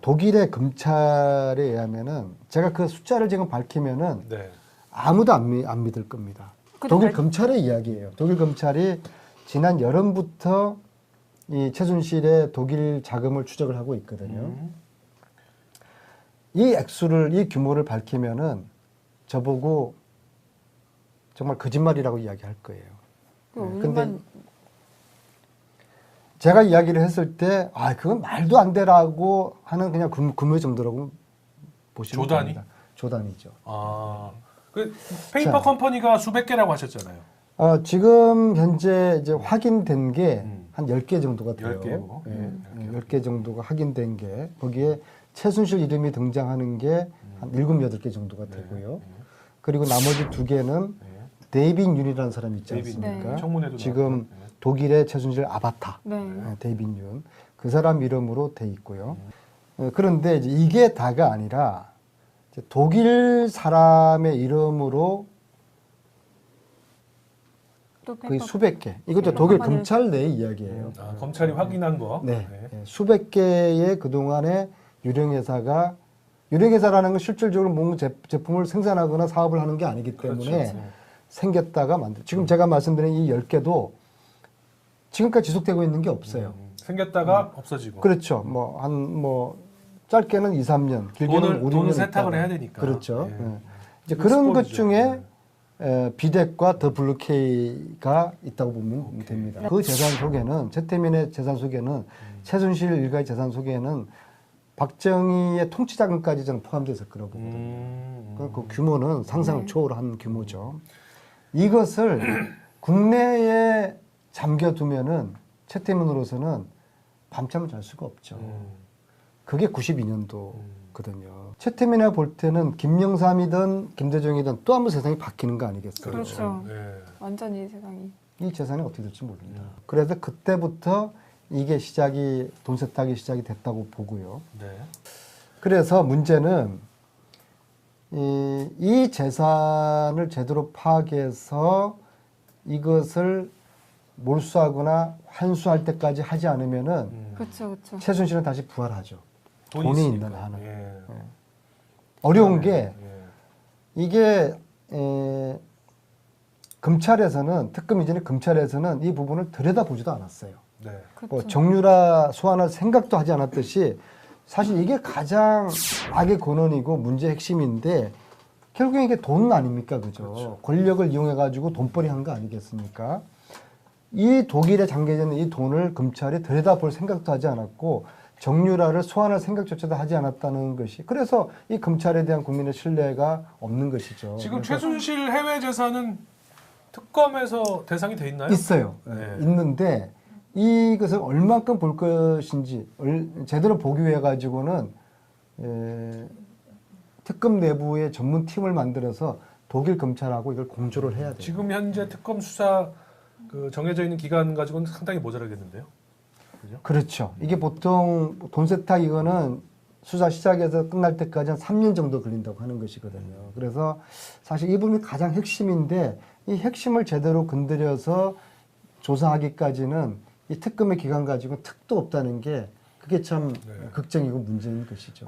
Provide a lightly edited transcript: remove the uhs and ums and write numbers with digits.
독일의 검찰에 의하면은 제가 그 숫자를 지금 밝히면은 네. 아무도 안 믿을 겁니다. 독일 검찰의 이야기예요. 독일 검찰이 지난 여름부터 이 최순실의 독일 자금을 추적을 하고 있거든요. 이 액수를, 이 규모를 밝히면은 저보고 정말 거짓말이라고 이야기할 거예요. 근데 제가 이야기를 했을 때, 그건 말도 안 되라고 하는 그냥 규모 정도라고 보시면 조단위? 됩니다. 조단위죠. 그 페이퍼 컴퍼니가 수백 개라고 하셨잖아요. 지금 현재 이제 확인된 게 한 10개 정도가 돼요. 10개고. 10개 정도가 확인된 게, 거기에 최순실 이름이 등장하는 게 한 7, 8개 정도가 되고요. 그리고 나머지 2개는 데이빈 윤이라는 사람이 있지 않습니까? 청문회도 지금 나왔고. 독일의 최순실 아바타, 데이빈 윤. 그 사람 이름으로 돼 있고요. 그런데 이제 이게 다가 아니라 이제 독일 사람의 이름으로 거의 수백 개. 이것도 독일 검찰 내의 이야기예요. 검찰이 확인한 거. 네. 수백 개의 그동안의 유령회사라는 건 실질적으로 뭔가 제품을 생산하거나 사업을 하는 게 아니기 때문에 생겼다가 지금 제가 말씀드린 이 10개도 지금까지 지속되고 있는 게 없어요. 생겼다가 없어지고. 그렇죠. 짧게는 2, 3년, 길게는 5, 6년. 돈을 세탁을 해야 되니까. 그렇죠. 이제 그런 것 중에 비덱과 더 블루케이가 있다고 보면 됩니다. 그 재산 속에는, 최태민의 재산 속에는, 최순실 일가의 재산 속에는 박정희의 통치 자금까지 저는 포함되어 있을 거라고 보거든요. 그 규모는 상상을 초월한 규모죠. 이것을 국내에 잠겨두면은 최태민으로서는 밤잠을 잘 수가 없죠. 그게 92년도거든요. 최태민이 볼 때는 김영삼이든 김대중이든 또 한 번 세상이 바뀌는 거 아니겠어요? 그렇죠. 완전히 세상이. 이 재산이 어떻게 될지 모릅니다. 그래서 그때부터 이게 돈 세탁이 시작이 됐다고 보고요. 그래서 문제는 이 재산을 제대로 파악해서 이것을 몰수하거나 환수할 때까지 하지 않으면은 최순실은 다시 부활하죠. 돈이 있는 한은. 어려운 게 이게 검찰에서는, 특검 이전에 검찰에서는 이 부분을 들여다보지도 않았어요. 정유라 소환할 생각도 하지 않았듯이 사실 이게 가장 악의 근원이고 문제의 핵심인데 결국엔 이게 돈 아닙니까? 그죠? 권력을 이용해가지고 돈벌이 한 거 아니겠습니까? 이 독일에 잠겨져 있는 이 돈을 검찰이 들여다볼 생각도 하지 않았고 정유라를 소환할 생각조차도 하지 않았다는 것이, 그래서 이 검찰에 대한 국민의 신뢰가 없는 것이죠. 지금 최순실 해외 재산은 특검에서 대상이 돼 있나요? 있어요. 있는데 이것을 얼만큼 볼 것인지 제대로 보기 위해 가지고는 특검 내부의 전문팀을 만들어서 독일 검찰하고 이걸 공조를 해야 돼요. 지금 현재 특검 수사 정해져 있는 기간 가지고는 상당히 모자라겠는데요. 그죠? 그렇죠. 이게 보통 돈 세탁 이거는 수사 시작해서 끝날 때까지 한 3년 정도 걸린다고 하는 것이거든요. 그래서 사실 이 부분이 가장 핵심인데 이 핵심을 제대로 건드려서 조사하기까지는 이 특검의 기간 가지고 특도 없다는 게 그게 참 걱정이고 문제인 것이죠.